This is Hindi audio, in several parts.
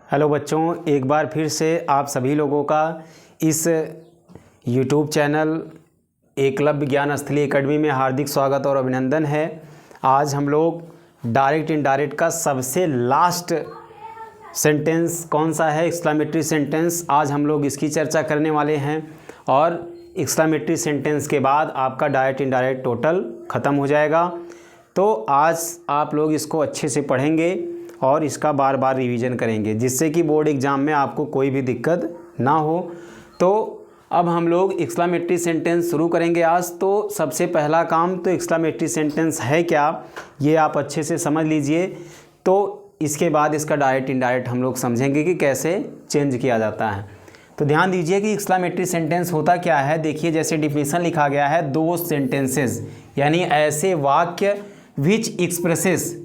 हेलो बच्चों, एक बार फिर से आप सभी लोगों का इस YouTube चैनल एकलव्य ज्ञान स्थली एकेडमी में हार्दिक स्वागत और अभिनंदन है। आज हम लोग डायरेक्ट इनडायरेक्ट का सबसे लास्ट सेंटेंस कौन सा है, एक्सक्लेमेटरी सेंटेंस, आज हम लोग इसकी चर्चा करने वाले हैं। और एक्सक्लेमेटरी सेंटेंस के बाद आपका डायरेक्ट इनडायरेक्ट टोटल ख़त्म हो जाएगा। तो आज आप लोग इसको अच्छे से पढ़ेंगे और इसका बार बार रिवीजन करेंगे, जिससे कि बोर्ड एग्ज़ाम में आपको कोई भी दिक्कत ना हो। तो अब हम लोग एक्सक्लेमेटरी सेंटेंस शुरू करेंगे आज। तो सबसे पहला काम तो एक्सक्लेमेटरी सेंटेंस है क्या, ये आप अच्छे से समझ लीजिए। तो इसके बाद इसका डायरेक्ट इनडायरेक्ट हम लोग समझेंगे कि कैसे चेंज किया जाता है। तो ध्यान दीजिए कि एक्सक्लेमेटरी सेंटेंस होता क्या है। देखिए, जैसे डिफिनीशन लिखा गया है, दो सेंटेंसेस यानी ऐसे वाक्य विच एक्सप्रेसेस,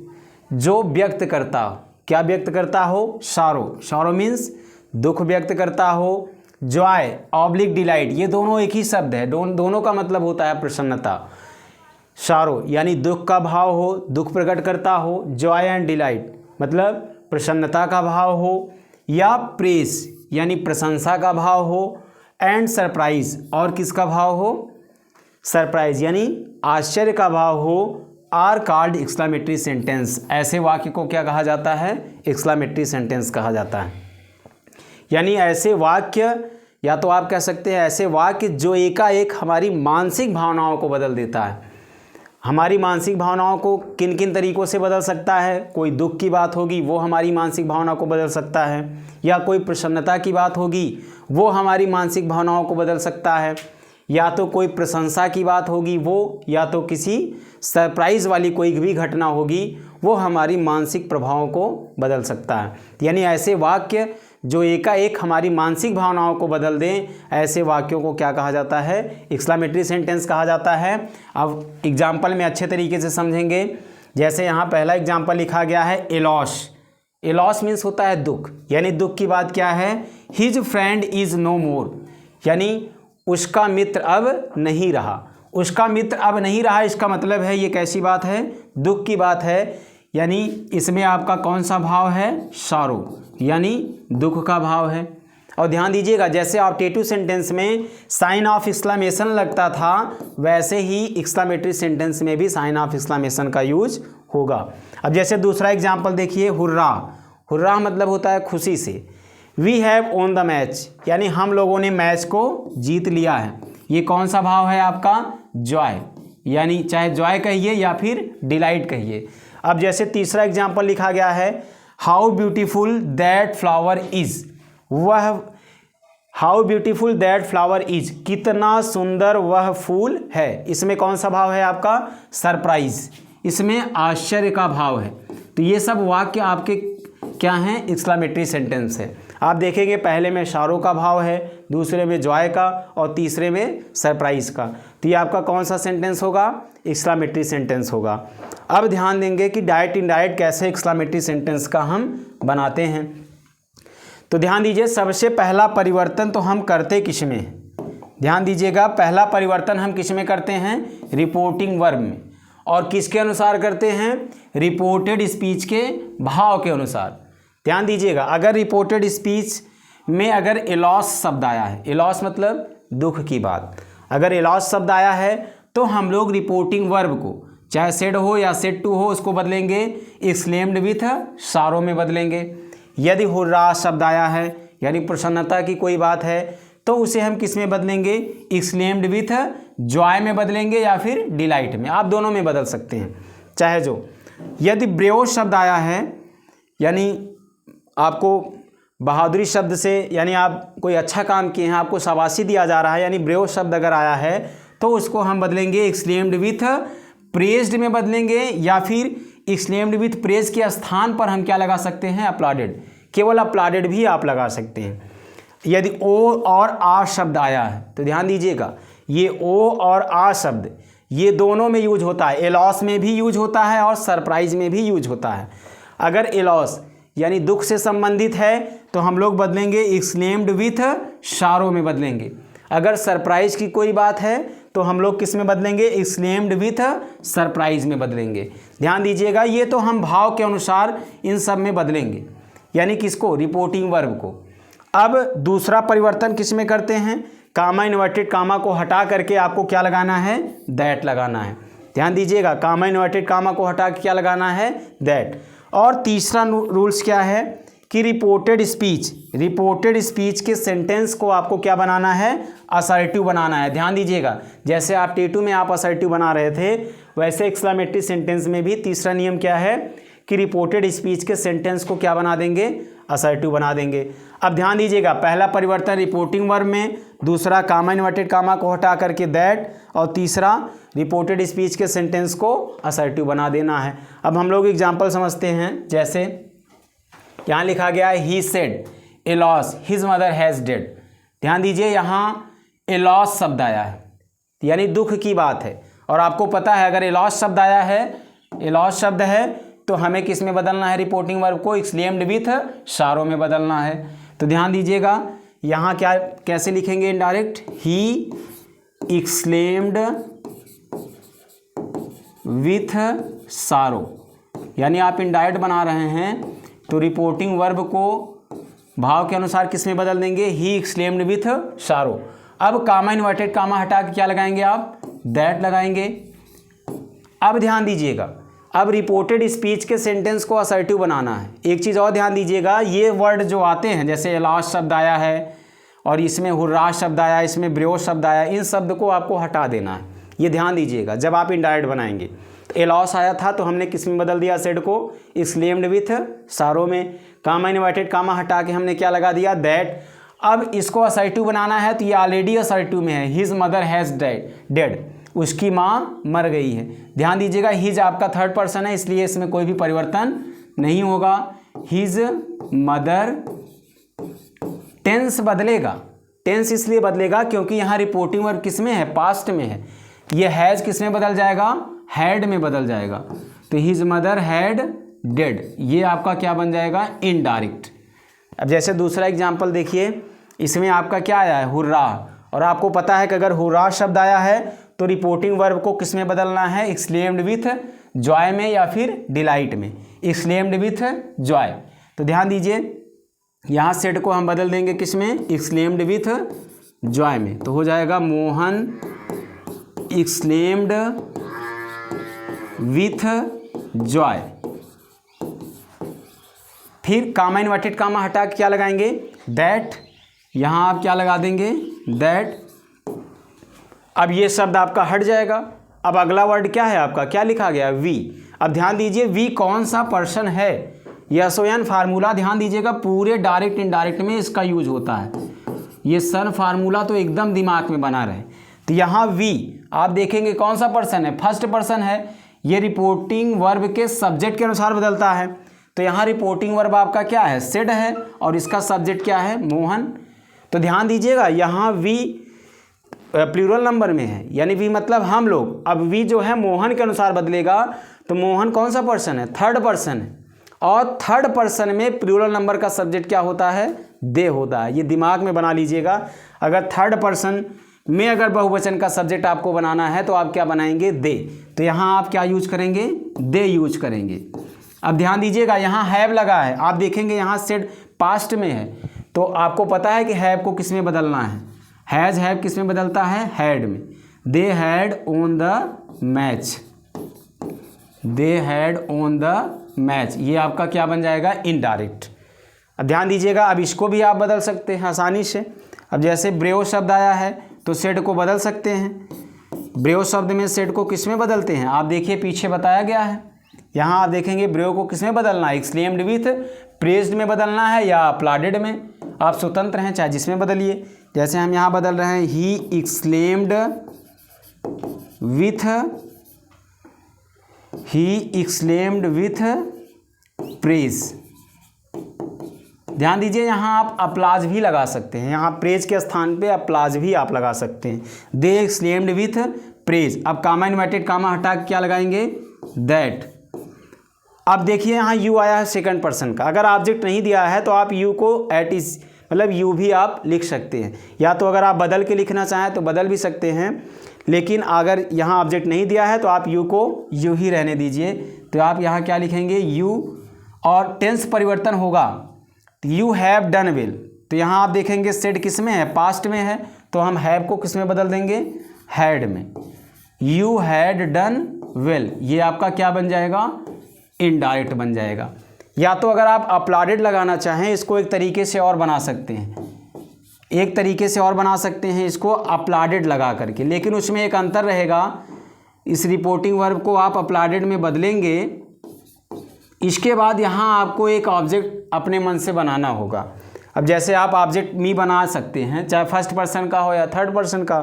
जो व्यक्त करता, क्या व्यक्त करता हो, शारो, शारो मीन्स दुख व्यक्त करता हो, जॉय ऑब्लिक डिलाइट, ये दोनों एक ही शब्द है, दोनों का मतलब होता है प्रसन्नता। शारो यानी दुख का भाव हो, दुख प्रकट करता हो, जॉय एंड डिलाइट मतलब प्रसन्नता का भाव हो, या प्रेस यानी प्रशंसा का भाव हो, एंड सरप्राइज, और किसका भाव हो, सरप्राइज यानी आश्चर्य का भाव हो, आर कॉल्ड एक्सक्लेमेटरी सेंटेंस। ऐसे वाक्य को क्या कहा जाता है, एक्सक्लेमेटरी सेंटेंस कहा जाता है। यानी ऐसे वाक्य, या तो आप कह सकते हैं ऐसे वाक्य जो एकाएक हमारी मानसिक भावनाओं को बदल देता है। हमारी मानसिक भावनाओं को किन किन तरीक़ों से बदल सकता है, कोई दुख की बात होगी वो हमारी मानसिक भावना को बदल सकता है, या कोई प्रसन्नता की बात होगी वो हमारी मानसिक भावनाओं को बदल सकता है, या तो कोई प्रशंसा की बात होगी वो, या तो किसी सरप्राइज़ वाली कोई भी घटना होगी वो हमारी मानसिक प्रभावों को बदल सकता है। यानी ऐसे वाक्य जो एकाएक हमारी मानसिक भावनाओं को बदल दें, ऐसे वाक्यों को क्या कहा जाता है, एक्सक्लेमेटरी सेंटेंस कहा जाता है। अब एग्जाम्पल में अच्छे तरीके से समझेंगे। जैसे यहाँ पहला एग्जाम्पल लिखा गया है, एलॉस। एलॉस मीन्स होता है दुख, यानी दुख की बात क्या है, हिज फ्रेंड इज़ नो मोर, यानी उसका मित्र अब नहीं रहा। उसका मित्र अब नहीं रहा, इसका मतलब है ये कैसी बात है, दुख की बात है। यानी इसमें आपका कौन सा भाव है, शारो, यानी दुख का भाव है। और ध्यान दीजिएगा, जैसे ऑब्जेक्टिव सेंटेंस में साइन ऑफ एक्सक्लेमेशन लगता था, वैसे ही एक्सक्लेमेटरी सेंटेंस में भी साइन ऑफ एक्सक्लेमेशन का यूज होगा। अब जैसे दूसरा एग्जाम्पल देखिए, हुर्रा। हुर्रा मतलब होता है खुशी से। We have won the match, यानी हम लोगों ने मैच को जीत लिया है। ये कौन सा भाव है आपका, जॉय, यानी चाहे जॉय कहिए या फिर डिलाइट कहिए। अब जैसे तीसरा एग्जाम्पल लिखा गया है, how beautiful that flower is, वह how beautiful that flower is, कितना सुंदर वह फूल है। इसमें कौन सा भाव है आपका, सरप्राइज, इसमें आश्चर्य का भाव है। तो ये सब वाक्य आपके क्या हैं, एक्सक्लेमेटरी सेंटेंस है। आप देखेंगे पहले में शारो का भाव है, दूसरे में जॉय का, और तीसरे में सरप्राइज का। तो ये आपका कौन सा सेंटेंस होगा, एक्सक्लेमेटरी सेंटेंस होगा। अब ध्यान देंगे कि डायरेक्ट इनडायरेक्ट कैसे एक्सक्लेमेटरी सेंटेंस का हम बनाते हैं। तो ध्यान दीजिए, सबसे पहला परिवर्तन तो हम करते किस में, ध्यान दीजिएगा, पहला परिवर्तन हम किस में करते हैं, रिपोर्टिंग वर्ब में। और किसके अनुसार करते हैं, रिपोर्टेड स्पीच के भाव के अनुसार। ध्यान दीजिएगा, अगर रिपोर्टेड स्पीच में अगर एलॉस शब्द आया है, एलॉस मतलब दुख की बात, अगर एलॉस शब्द आया है तो हम लोग रिपोर्टिंग वर्ब को, चाहे सेड हो या सेड टू हो, उसको बदलेंगे एक्सक्लेम्ड विथ शारो में बदलेंगे। यदि हुर्रा शब्द आया है यानी प्रसन्नता की कोई बात है, तो उसे हम किस में बदलेंगे, एक्सक्लेम्ड विथ जॉय में बदलेंगे या फिर डिलाइट में, आप दोनों में बदल सकते हैं चाहे जो। यदि ब्रेव शब्द आया है, यानी आपको बहादुरी शब्द से, यानी आप कोई अच्छा काम किए हैं, आपको शाबाशी दिया जा रहा है, यानी ब्रेव शब्द अगर आया है तो उसको हम बदलेंगे एक्सक्लेम्ड विथ प्रेज्ड में बदलेंगे, या फिर एक्सक्लेम्ड विथ प्रेज के स्थान पर हम क्या लगा सकते हैं, अपलॉडेड, केवल अपलॉडेड भी आप लगा सकते हैं। यदि ओ और आ शब्द आया है तो ध्यान दीजिएगा, ये ओ और आ शब्द ये दोनों में यूज होता है, एलॉस में भी यूज होता है और सरप्राइज में भी यूज होता है। अगर एलॉस यानी दुख से संबंधित है तो हम लोग बदलेंगे एक्सक्लेम्ड विथ शारो में बदलेंगे। अगर सरप्राइज की कोई बात है तो हम लोग किस में बदलेंगे, एक्सक्लेम्ड विथ सरप्राइज में बदलेंगे। ध्यान दीजिएगा, ये तो हम भाव के अनुसार इन सब में बदलेंगे। यानी किसको, रिपोर्टिंग वर्ब को। अब दूसरा परिवर्तन किस में करते हैं, कामा इन्वर्टेड कामा को हटा करके आपको क्या लगाना है, दैट लगाना है। ध्यान दीजिएगा, कामा इन्वर्टेड कामा को हटा के क्या लगाना है, दैट। और तीसरा रूल्स क्या है कि रिपोर्टेड स्पीच के सेंटेंस को आपको क्या बनाना है, असर्टिव बनाना है। ध्यान दीजिएगा, जैसे आप T2 में आप असर्टिव बना रहे थे, वैसे एक्सक्लेमेटरी सेंटेंस में भी तीसरा नियम क्या है कि रिपोर्टेड स्पीच के सेंटेंस को क्या बना देंगे, असर्टिव बना देंगे। अब ध्यान दीजिएगा, पहला परिवर्तन रिपोर्टिंग वर्ब में, दूसरा कामा इन्वर्टेड कामा को हटा करके दैट, और तीसरा रिपोर्टेड स्पीच के सेंटेंस को असर्टिव बना देना है। अब हम लोग एग्जाम्पल समझते हैं, जैसे यहाँ लिखा गया है he said A loss his mother has dead. ध्यान दीजिए, यहाँ ए लॉस शब्द आया है, यानी दुख की बात है। और आपको पता है अगर ए लॉस शब्द आया है, ए लॉस शब्द है, तो हमें किस में बदलना है, रिपोर्टिंग वर्ब को एक्सक्लेम्ड विथ शारो में बदलना है। तो ध्यान दीजिएगा, यहाँ क्या कैसे लिखेंगे इनडायरेक्ट, ही एक्सक्लेम्ड विथ सारो, यानी आप इनडायरेक्ट बना रहे हैं तो रिपोर्टिंग वर्ब को भाव के अनुसार किस में बदल देंगे, ही एक्सक्लेम्ड विथ सारो। अब कामा इन्वर्टेड कामा हटा के क्या लगाएंगे आप, दैट लगाएंगे। अब ध्यान दीजिएगा, अब रिपोर्टेड स्पीच के सेंटेंस को असर्टिव बनाना है। एक चीज़ और ध्यान दीजिएगा, ये वर्ड जो आते हैं, जैसे एलास शब्द आया है और इसमें हुर्रा शब्द आया, इसमें ब्रियोस शब्द आया, इन शब्द को आपको हटा देना है। ये ध्यान दीजिएगा, जब आप इनडायरेक्ट बनाएंगे। एलॉस आया था तो हमने किस में बदल दिया, सेड को एक्सक्लेम्ड विथ सारो में। कामा इन्वर्टेड कामा हटा के हमने क्या लगा दिया, दैट। अब इसको असर्टिव बनाना है तो ये ऑलरेडी असर्टिव में है, हिज मदर हैज़ डेड, उसकी माँ मर गई है। ध्यान दीजिएगा, हिज आपका थर्ड पर्सन है, इसलिए इसमें कोई भी परिवर्तन नहीं होगा। हिज मदर, टेंस बदलेगा, टेंस इसलिए बदलेगा क्योंकि यहाँ रिपोर्टिंग वर्ब किस में है, पास्ट में है। ये हैज़ किस में बदल जाएगा, हैड में बदल जाएगा। तो हिज मदर हैड डेड, ये आपका क्या बन जाएगा, इनडायरेक्ट। अब जैसे दूसरा एग्जाम्पल देखिए, इसमें आपका क्या आया है, हुर्रा, और आपको पता है कि अगर हुर्रा शब्द आया है तो रिपोर्टिंग वर्ब को किस में बदलना है, एक्सक्लेम्ड विथ जॉय में या फिर डिलाइट में, एक्सक्लेम्ड विथ जॉय। तो ध्यान दीजिए, यहाँ सेड को हम बदल देंगे किस में, एक्सक्लेम्ड विथ जॉय में। तो हो जाएगा मोहन एक्सक्लेम्ड विथ जॉय। फिर कामा इन्वर्टेड कामा हटा के क्या लगाएंगे, दैट। यहाँ आप क्या लगा देंगे, दैट। अब ये शब्द आपका हट जाएगा। अब अगला वर्ड क्या है आपका, क्या लिखा गया, वी। अब ध्यान दीजिए, वी कौन सा पर्सन है, यशोयन फार्मूला। ध्यान दीजिएगा, पूरे डायरेक्ट इनडायरेक्ट में इसका यूज होता है। ये सन फार्मूला तो एकदम दिमाग में बना रहे। तो यहाँ वी आप देखेंगे कौन सा पर्सन है, फर्स्ट पर्सन है। ये रिपोर्टिंग वर्ब के सब्जेक्ट के अनुसार बदलता है। तो यहाँ रिपोर्टिंग वर्ब आपका क्या है, सेड है, और इसका सब्जेक्ट क्या है, मोहन। तो ध्यान दीजिएगा, यहाँ वी प्लूरल नंबर में है, यानी वी मतलब हम लोग। अब वी जो है मोहन के अनुसार बदलेगा, तो मोहन कौन सा पर्सन है, थर्ड पर्सन है, और थर्ड पर्सन में प्लूरल नंबर का सब्जेक्ट क्या होता है, दे होता है। ये दिमाग में बना लीजिएगा। अगर थर्ड पर्सन में अगर बहुवचन का सब्जेक्ट आपको बनाना है तो आप क्या बनाएंगे, दे। तो यहाँ आप क्या यूज करेंगे, दे यूज करेंगे। अब ध्यान दीजिएगा, यहाँ हैव लगा है, आप देखेंगे यहाँ सेड पास्ट में है, तो आपको पता है कि हैव को किस में बदलना है, हैज हैव किस में बदलता है, हैड में। They had on the match, they had on the match, ये आपका क्या बन जाएगा, इनडायरेक्ट। अब ध्यान दीजिएगा, अब इसको भी आप बदल सकते हैं आसानी से। अब जैसे ब्रेव शब्द आया है तो सेड को बदल सकते हैं। ब्रेव शब्द में सेड को किस में बदलते हैं, आप देखिए पीछे बताया गया है। यहाँ आप देखेंगे ब्रेव को किस में बदलना है, एक्सक्लेम्ड विथ प्रेज्ड में बदलना है या अप्लॉडेड में। आप स्वतंत्र हैं, चाहे जिसमें बदलिए। जैसे हम यहाँ बदल रहे हैं, ही एक्सक्लेम्ड विथ प्रेज। ध्यान दीजिए, यहाँ आप अप्लाज भी लगा सकते हैं, यहाँ प्रेज के स्थान पे अप्लाज भी आप लगा सकते हैं। दे एक्सक्लेम्ड विथ प्रेज। अब कामा इन्वर्टेड कामा हटा के क्या लगाएंगे, दैट। अब देखिए यहाँ यू आया है सेकंड पर्सन का। अगर ऑब्जेक्ट नहीं दिया है तो आप यू को एट इज मतलब यू भी आप लिख सकते हैं, या तो अगर आप बदल के लिखना चाहें तो बदल भी सकते हैं। लेकिन अगर यहाँ ऑब्जेक्ट नहीं दिया है तो आप यू को यू ही रहने दीजिए। तो आप यहाँ क्या लिखेंगे, यू, और टेंस परिवर्तन होगा तो यू हैव डन वेल, तो यहाँ आप देखेंगे सेड किस में है, पास्ट में है, तो हम हैव को किस में बदल देंगे, हैड में। यू हैड डन वेल, ये आपका क्या बन जाएगा, इनडायरेक्ट बन जाएगा। या तो अगर आप अपलाडेड लगाना चाहें, इसको एक तरीके से और बना सकते हैं, एक तरीके से और बना सकते हैं इसको अपलाडेड लगा करके, लेकिन उसमें एक अंतर रहेगा। इस रिपोर्टिंग वर्ब को आप अपलाडेड में बदलेंगे, इसके बाद यहाँ आपको एक ऑब्जेक्ट अपने मन से बनाना होगा। अब जैसे आप ऑब्जेक्ट मी बना सकते हैं, चाहे फर्स्ट पर्सन का हो या थर्ड पर्सन का।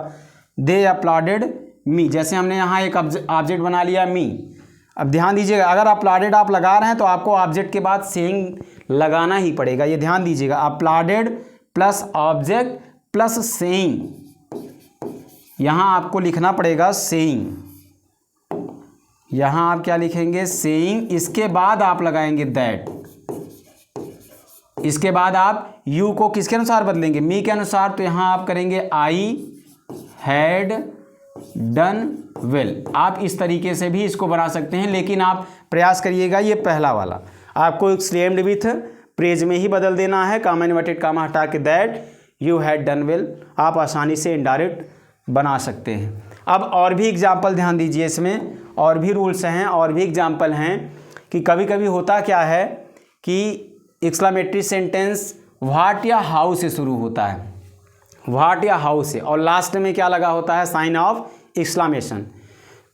दे अपलाडेड मी, जैसे हमने यहाँ एक ऑब्जेक्ट बना लिया मी। अब ध्यान दीजिएगा, अगर अपलाडेड आप लगा रहे हैं तो आपको ऑब्जेक्ट के बाद सेइंग लगाना ही पड़ेगा, ये ध्यान दीजिएगा। अपलाडेड प्लस ऑब्जेक्ट प्लस सेइंग, यहाँ आपको लिखना पड़ेगा सेइंग। यहाँ आप क्या लिखेंगे, सेइंग। इसके बाद आप लगाएंगे दैट। इसके बाद आप यू को किसके अनुसार बदलेंगे, मी के अनुसार। तो यहाँ आप करेंगे आई हैड डन वेल। आप इस तरीके से भी इसको बना सकते हैं, लेकिन आप प्रयास करिएगा ये पहला वाला आपको एक्सक्लेम्ड विथ प्रेज में ही बदल देना है, कामा इन्वर्टेड कामा हटा के that you had done well. आप आसानी से इनडायरेक्ट बना सकते हैं। अब और भी एग्जाम्पल ध्यान दीजिए, इसमें और भी रूल्स हैं, और भी एग्जाम्पल हैं कि कभी कभी होता क्या है कि एक्सक्लेमेटरी सेंटेंस व्हाट या हाउ से शुरू होता है, व्हाट या हाउ से, और लास्ट में क्या लगा होता है, साइन ऑफ एक्सक्लेमेशन।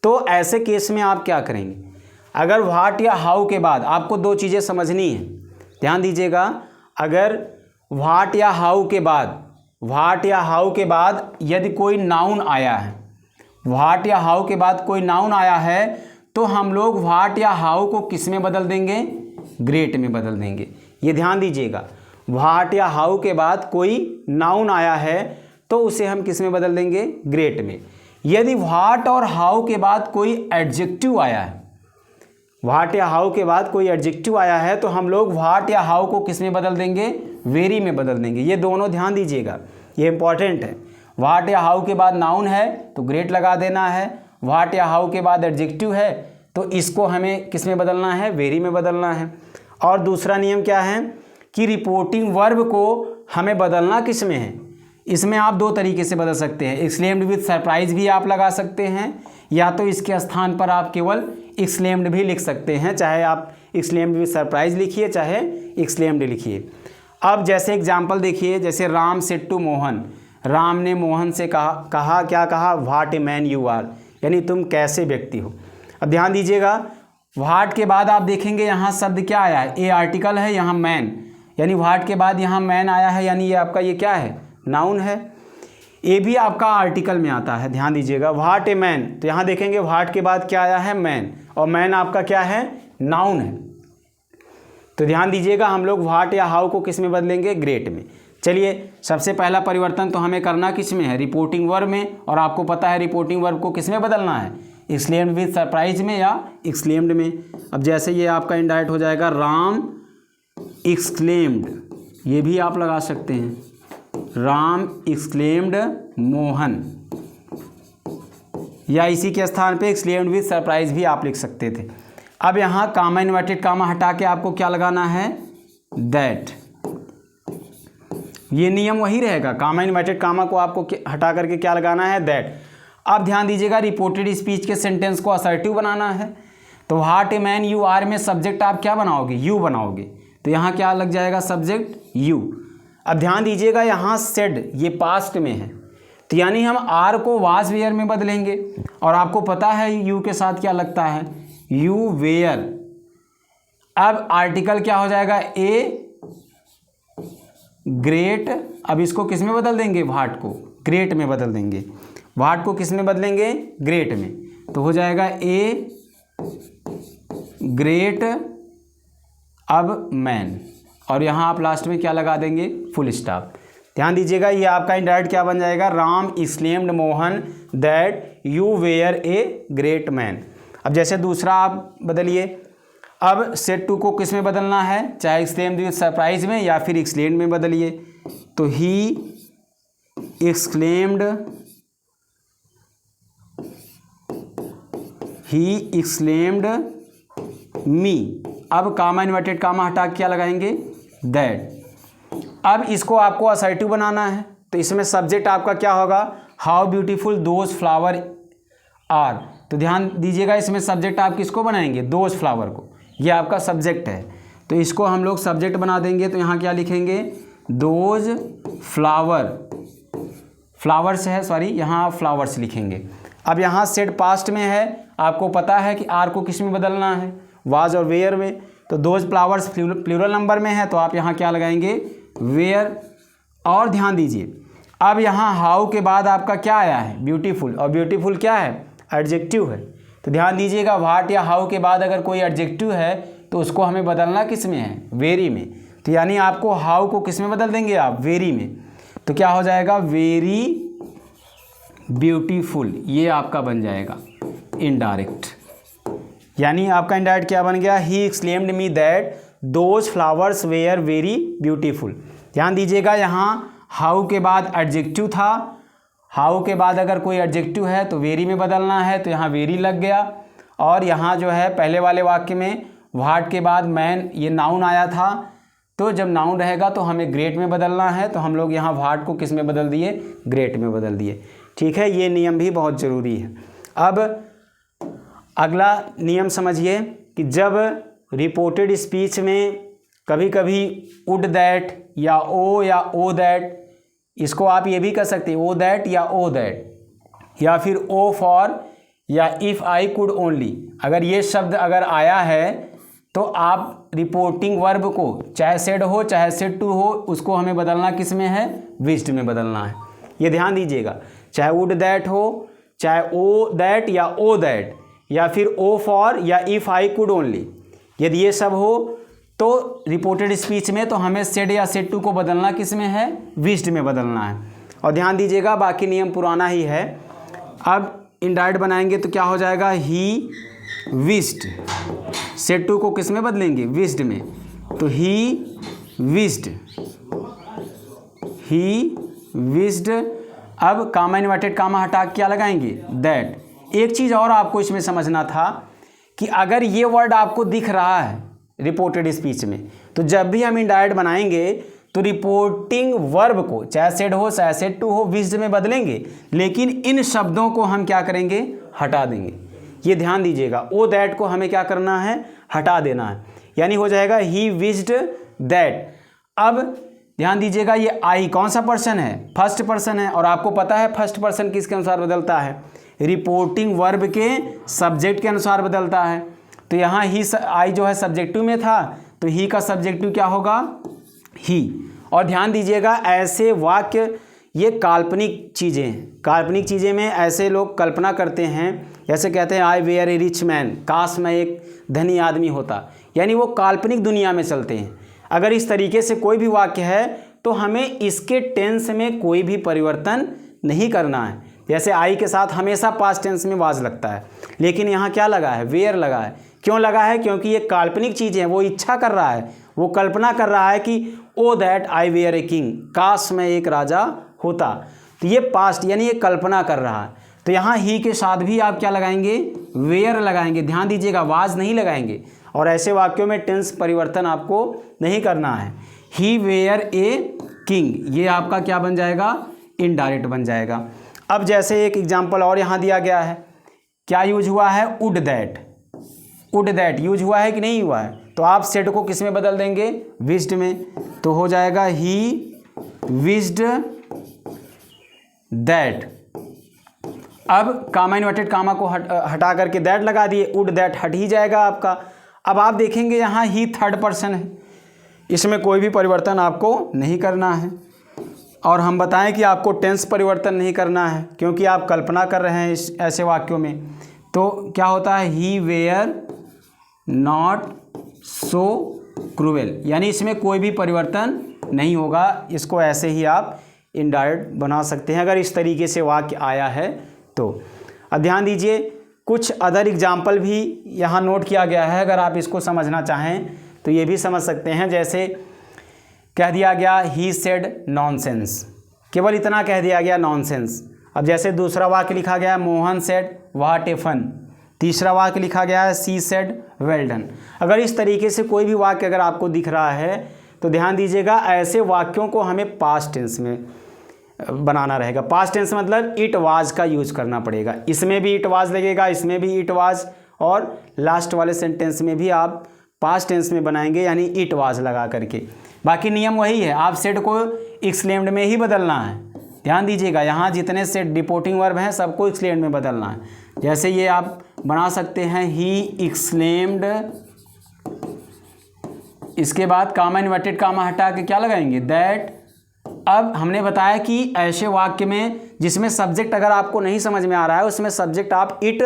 तो ऐसे केस में आप क्या करेंगे, अगर व्हाट या हाउ के बाद आपको दो चीज़ें समझनी है, ध्यान दीजिएगा। अगर व्हाट या हाउ के बाद, व्हाट या हाउ के बाद यदि कोई नाउन आया है, व्हाट या हाउ के बाद कोई नाउन आया है, तो हम लोग व्हाट या हाउ को किस में बदल देंगे, ग्रेट में बदल देंगे। ये ध्यान दीजिएगा, व्हाट या हाउ के बाद कोई नाउन आया है तो उसे हम किस में बदल देंगे, ग्रेट में। यदि व्हाट और हाउ के बाद कोई एडजेक्टिव आया है, व्हाट या हाउ के बाद कोई एडजेक्टिव आया है, तो हम लोग व्हाट या हाउ को किस में बदल देंगे, वेरी में बदल देंगे। ये दोनों ध्यान दीजिएगा, ये इंपॉर्टेंट है। व्हाट या हाउ के बाद नाउन है तो ग्रेट लगा देना है, व्हाट या हाउ के बाद एडजेक्टिव है तो इसको हमें किस में बदलना है, वेरी में बदलना है। और दूसरा नियम क्या है कि रिपोर्टिंग वर्ब को हमें बदलना किस में है, इसमें आप दो तरीके से बदल सकते हैं। एक्सक्लेम्ड विद सरप्राइज भी आप लगा सकते हैं, या तो इसके स्थान पर आप केवल एक्सक्लेम्ड भी लिख सकते हैं, चाहे आप एक्सक्लेम्ड विद सरप्राइज लिखिए चाहे एक्सक्लेम्ड लिखिए। अब जैसे एग्जाम्पल देखिए, जैसे राम सेड टू मोहन, राम ने मोहन से कहा क्या कहा, what a man you are, यानी तुम कैसे व्यक्ति हो। अब ध्यान दीजिएगा, व्हाट के बाद आप देखेंगे यहाँ शब्द क्या आया है, ए आर्टिकल है, यहाँ मैन, यानी व्हाट के बाद यहाँ मैन आया है, यानी ये आपका ये क्या है, नाउन है। ए भी आपका आर्टिकल में आता है, ध्यान दीजिएगा। व्हाट ए मैन, तो यहाँ देखेंगे व्हाट के बाद क्या आया है, मैन, और मैन आपका क्या है, नाउन है। तो ध्यान दीजिएगा, हम लोग व्हाट या हाउ को किस में बदलेंगे, ग्रेट में। चलिए, सबसे पहला परिवर्तन तो हमें करना किस में है, रिपोर्टिंग वर्ब में, और आपको पता है रिपोर्टिंग वर्ब को किस में बदलना है, एक्सक्लेम्ड विद सरप्राइज में या एक्सक्लेम्ड में। अब जैसे ये आपका इनडायरेक्ट हो जाएगा, राम एक्सक्लेम्ड, ये भी आप लगा सकते हैं, राम एक्सक्लेम्ड मोहन, या इसी के स्थान पे एक्सक्लेम्ड विद सरप्राइज भी आप लिख सकते थे। अब यहाँ कामा इन्वर्टेड कामा हटा के आपको क्या लगाना है, दैट। ये नियम वही रहेगा, कामा इन्वर्टेड कामा को आपको हटा करके क्या लगाना है, दैट। अब ध्यान दीजिएगा, रिपोर्टेड स्पीच के सेंटेंस को असर्टिव बनाना है, तो what a man you are में सब्जेक्ट आप क्या बनाओगे, यू बनाओगे, तो यहाँ क्या लग जाएगा, सब्जेक्ट यू। अब ध्यान दीजिएगा, यहाँ सेड ये पास्ट में है, तो यानी हम आर को वाज वेयर में बदलेंगे, और आपको पता है यू के साथ क्या लगता है, यू वेयर। अब आर्टिकल क्या हो जाएगा, ए ग्रेट। अब इसको किस में बदल देंगे, व्हाट को ग्रेट में बदल देंगे, व्हाट को किस में बदलेंगे, ग्रेट में, तो हो जाएगा ए ग्रेट अब मैन, और यहाँ आप लास्ट में क्या लगा देंगे, फुल स्टॉप। ध्यान दीजिएगा, ये आपका इनडायरेक्ट क्या बन जाएगा, Ram exclaimed Mohan that you were a great man. अब जैसे दूसरा आप बदलिए, अब सेड टू को किस में बदलना है, चाहे एक्सक्लेम्ड विद सरप्राइज में या फिर एक्सक्लेम्ड में बदलिए, तो ही एक्सक्लेम्ड मी। अब कामा इन्वर्टेड कामा हटा के क्या लगाएंगे, दैट, अब इसको आपको असर्टिव बनाना है, तो इसमें सब्जेक्ट आपका क्या होगा, how beautiful those flower are. तो ध्यान दीजिएगा, इसमें सब्जेक्ट आप किसको बनाएंगे, दोज फ्लावर को, ये आपका सब्जेक्ट है। तो इसको हम लोग सब्जेक्ट बना देंगे, तो यहाँ क्या लिखेंगे, दोज फ्लावर्स है, सॉरी यहाँ फ्लावर्स लिखेंगे। अब यहाँ सेड पास्ट में है, आपको पता है कि आर को किस में बदलना है, वाज और वेयर में। तो दोज फ्लावर्स प्लूरल नंबर में है, तो आप यहाँ क्या लगाएंगे, वेयर। और ध्यान दीजिए, अब यहाँ हाउ के बाद आपका क्या आया है, ब्यूटीफुल, और ब्यूटीफुल क्या है, एडजेक्टिव है। तो ध्यान दीजिएगा, व्हाट या हाउ के बाद अगर कोई एडजेक्टिव है तो उसको हमें बदलना किस में है, वेरी में। तो यानी आपको हाउ को किस में बदल देंगे आप, वेरी में। तो क्या हो जाएगा, वेरी ब्यूटीफुल, ये आपका बन जाएगा इनडायरेक्ट। यानी आपका इनडायरेक्ट क्या बन गया, he exclaimed me that those flowers were very beautiful. ध्यान दीजिएगा, यहाँ हाउ के बाद एडजेक्टिव था, हाउ के बाद अगर कोई एडजेक्टिव है तो वेरी में बदलना है, तो यहाँ वेरी लग गया। और यहाँ जो है पहले वाले वाक्य में व्हाट के बाद मैन, ये नाउन आया था, तो जब नाउन रहेगा तो हमें ग्रेट में बदलना है, तो हम लोग यहाँ व्हाट को किस में बदल दिए, ग्रेट में बदल दिए। ठीक है, ये नियम भी बहुत ज़रूरी है। अब अगला नियम समझिए कि जब रिपोर्टेड स्पीच में कभी कभी वुड दैट या ओ दैट, इसको आप ये भी कर सकते हैं, ओ दैट या ओ दैट, या फिर ओ फॉर या इफ़ आई कुड ओनली, अगर ये शब्द अगर आया है तो आप रिपोर्टिंग वर्ब को, चाहे सेड हो चाहे सेड टू हो, उसको हमें बदलना किस में है, विज्ड में बदलना है। ये ध्यान दीजिएगा, चाहे वुड दैट हो, चाहे ओ दैट या ओ दैट, या फिर ओ फॉर या इफ़ आई कुड ओनली, यदि ये सब हो तो रिपोर्टेड स्पीच में तो हमें सेड या सेड टू को बदलना किस में है, विज्ड में बदलना है। और ध्यान दीजिएगा, बाकी नियम पुराना ही है। अब इनडायरेक्ट बनाएंगे तो क्या हो जाएगा, ही विज्ड, सेड टू को किस में बदलेंगे, विज्ड में, तो ही विज्ड, ही विज्ड। अब कामा इन्वर्टेड कामा हटा क्या लगाएंगे, दैट। एक चीज़ और आपको इसमें समझना था कि अगर ये वर्ड आपको दिख रहा है रिपोर्टेड स्पीच में, तो जब भी हम इनडायरेक्ट बनाएंगे तो रिपोर्टिंग वर्ब को, चाहे सेड हो चाहे सेड टू हो, विज्ड में बदलेंगे, लेकिन इन शब्दों को हम क्या करेंगे, हटा देंगे। ये ध्यान दीजिएगा, ओ दैट को हमें क्या करना है, हटा देना है, यानी हो जाएगा ही विज्ड दैट। अब ध्यान दीजिएगा, ये आई कौन सा पर्सन है, फर्स्ट पर्सन है, और आपको पता है फर्स्ट पर्सन किसके अनुसार बदलता है, रिपोर्टिंग वर्ब के सब्जेक्ट के अनुसार बदलता है। तो यहाँ ही आई जो है सब्जेक्टिव में था, तो ही का सब्जेक्टिव क्या होगा, ही। और ध्यान दीजिएगा, ऐसे वाक्य ये काल्पनिक चीज़ें हैं, काल्पनिक चीज़ें में ऐसे लोग कल्पना करते हैं, जैसे कहते हैं आई वेयर ए रिच मैन, काश मैं एक धनी आदमी होता, यानी वो काल्पनिक दुनिया में चलते हैं। अगर इस तरीके से कोई भी वाक्य है तो हमें इसके टेंस में कोई भी परिवर्तन नहीं करना है। जैसे आई के साथ हमेशा पास्ट टेंस में वाज लगता है, लेकिन यहाँ क्या लगा है, वेयर लगा है। क्यों लगा है, क्योंकि ये काल्पनिक चीज़ है, वो इच्छा कर रहा है, वो कल्पना कर रहा है कि O that I were a king, काश मैं एक राजा होता। तो ये पास्ट यानी ये कल्पना कर रहा है। तो यहाँ ही के साथ भी आप क्या लगाएंगे, वेयर लगाएंगे। ध्यान दीजिएगा, वाज नहीं लगाएंगे, और ऐसे वाक्यों में टेंस परिवर्तन आपको नहीं करना है। ही वेयर ए किंग, ये आपका क्या बन जाएगा, इनडायरेक्ट बन जाएगा। अब जैसे एक एग्जाम्पल और यहाँ दिया गया है, क्या यूज हुआ है, would that, would that use हुआ है कि नहीं हुआ है, तो आप सेड को किस में बदल देंगे, विज्ड में, तो हो जाएगा ही विज्ड दैट। अब कामा इन्वर्टेड कामा को हटा करके दैट लगा दिए, वुड दैट हट ही जाएगा आपका। अब आप देखेंगे यहाँ ही थर्ड पर्सन है, इसमें कोई भी परिवर्तन आपको नहीं करना है। और हम बताएं कि आपको टेंस परिवर्तन नहीं करना है, क्योंकि आप कल्पना कर रहे हैं इस ऐसे वाक्यों में। तो क्या होता है, ही वेयर नॉट सो क्रूएल, यानी इसमें कोई भी परिवर्तन नहीं होगा। इसको ऐसे ही आप इनडायरेक्ट बना सकते हैं अगर इस तरीके से वाक्य आया है तो। अब ध्यान दीजिए, कुछ अदर एग्जाम्पल भी यहाँ नोट किया गया है, अगर आप इसको समझना चाहें तो ये भी समझ सकते हैं। जैसे कह दिया गया ही सेड नॉनसेंस, केवल इतना कह दिया गया नॉनसेंस। अब जैसे दूसरा वाक्य लिखा गया है Mohan said what a fun, तीसरा वाक्य लिखा गया है सी सेड वेल डन। अगर इस तरीके से कोई भी वाक्य अगर आपको दिख रहा है तो ध्यान दीजिएगा ऐसे वाक्यों को हमें पास्ट टेंस में बनाना रहेगा। पास्ट टेंस मतलब इट वाज का यूज करना पड़ेगा। इसमें भी इट वाज लगेगा, इसमें भी इट वाज, और लास्ट वाले सेंटेंस में भी आप पास्ट टेंस में बनाएंगे यानी इट वाज लगा करके। बाकी नियम वही है, आप सेड को एक्सक्लेम्ड में ही बदलना है। ध्यान दीजिएगा यहाँ जितने सेड डिपोर्टिंग वर्ब हैं सबको एक्सक्लेम्ड में बदलना है। जैसे ये आप बना सकते हैं ही एक्सक्लेम्ड, इसके बाद कामा इन्वर्टेड कामा हटा के क्या लगाएंगे दैट। अब हमने बताया कि ऐसे वाक्य में जिसमें सब्जेक्ट अगर आपको नहीं समझ में आ रहा है उसमें सब्जेक्ट आप इट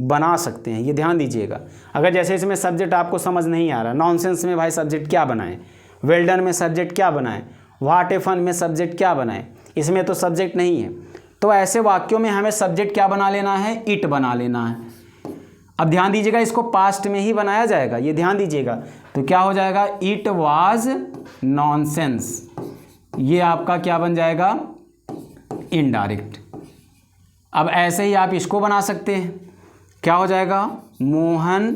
बना सकते हैं, ये ध्यान दीजिएगा। अगर जैसे इसमें सब्जेक्ट आपको समझ नहीं आ रहा, नॉनसेंस में भाई सब्जेक्ट क्या बनाएं, वेल डन में सब्जेक्ट क्या बनाएं, व्हाट ए फन में सब्जेक्ट क्या बनाएं, इसमें तो सब्जेक्ट नहीं है। तो ऐसे वाक्यों में हमें सब्जेक्ट क्या बना लेना है, इट बना लेना है। अब ध्यान दीजिएगा इसको पास्ट में ही बनाया जाएगा, ये ध्यान दीजिएगा। तो क्या हो जाएगा, इट वाज नॉनसेंस, ये आपका क्या बन जाएगा, इनडायरेक्ट। अब ऐसे ही आप इसको बना सकते हैं, क्या हो जाएगा, मोहन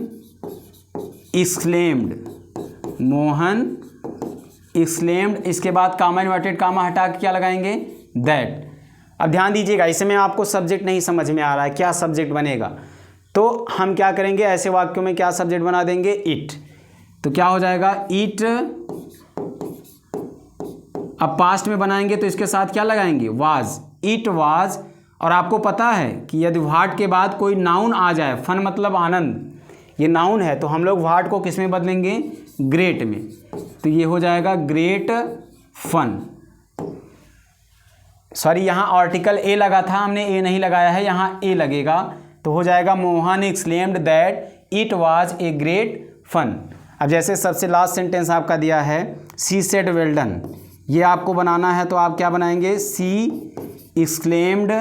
एक्सक्लेम्ड, मोहन एक्सक्लेम्ड, इसके बाद कामा इन्वर्टेड कामा हटा के क्या लगाएंगे दैट। अब ध्यान दीजिएगा इसमें आपको सब्जेक्ट नहीं समझ में आ रहा है, क्या सब्जेक्ट बनेगा, तो हम क्या करेंगे ऐसे वाक्यों में क्या सब्जेक्ट बना देंगे, इट। तो क्या हो जाएगा, इट। अब पास्ट में बनाएंगे तो इसके साथ क्या लगाएंगे, वाज, इट वाज। और आपको पता है कि यदि व्हाट के बाद कोई नाउन आ जाए, फन मतलब आनंद, ये नाउन है, तो हम लोग व्हाट को किस में बदलेंगे, ग्रेट में। तो ये हो जाएगा ग्रेट फन। सॉरी यहाँ आर्टिकल ए लगा था, हमने ए नहीं लगाया है, यहाँ ए लगेगा। तो हो जाएगा Mohan exclaimed that it was a great fun. अब जैसे सबसे लास्ट सेंटेंस आपका दिया है सी सेड वेल डन, ये आपको बनाना है तो आप क्या बनाएंगे, सी एक्सक्लेम्ड,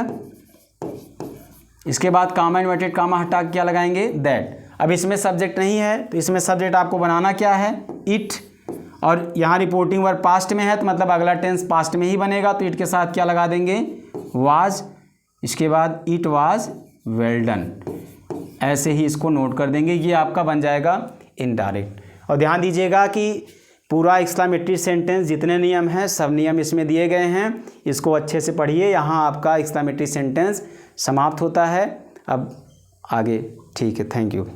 इसके बाद कामा इन्वर्टेड कामा हटा के क्या लगाएंगे दैट। अब इसमें सब्जेक्ट नहीं है तो इसमें सब्जेक्ट आपको बनाना क्या है, इट। और यहाँ रिपोर्टिंग वर्ब पास्ट में है तो मतलब अगला टेंस पास्ट में ही बनेगा, तो इट के साथ क्या लगा देंगे, वाज, इसके बाद इट वाज वेल डन। ऐसे ही इसको नोट कर देंगे, ये आपका बन जाएगा इनडायरेक्ट। और ध्यान दीजिएगा कि पूरा एक्सक्लेमेटरी सेंटेंस जितने नियम हैं सब नियम इसमें दिए गए हैं, इसको अच्छे से पढ़िए। यहाँ आपका एक्सक्लेमेटरी सेंटेंस समाप्त होता है। अब आगे ठीक है, थैंक यू।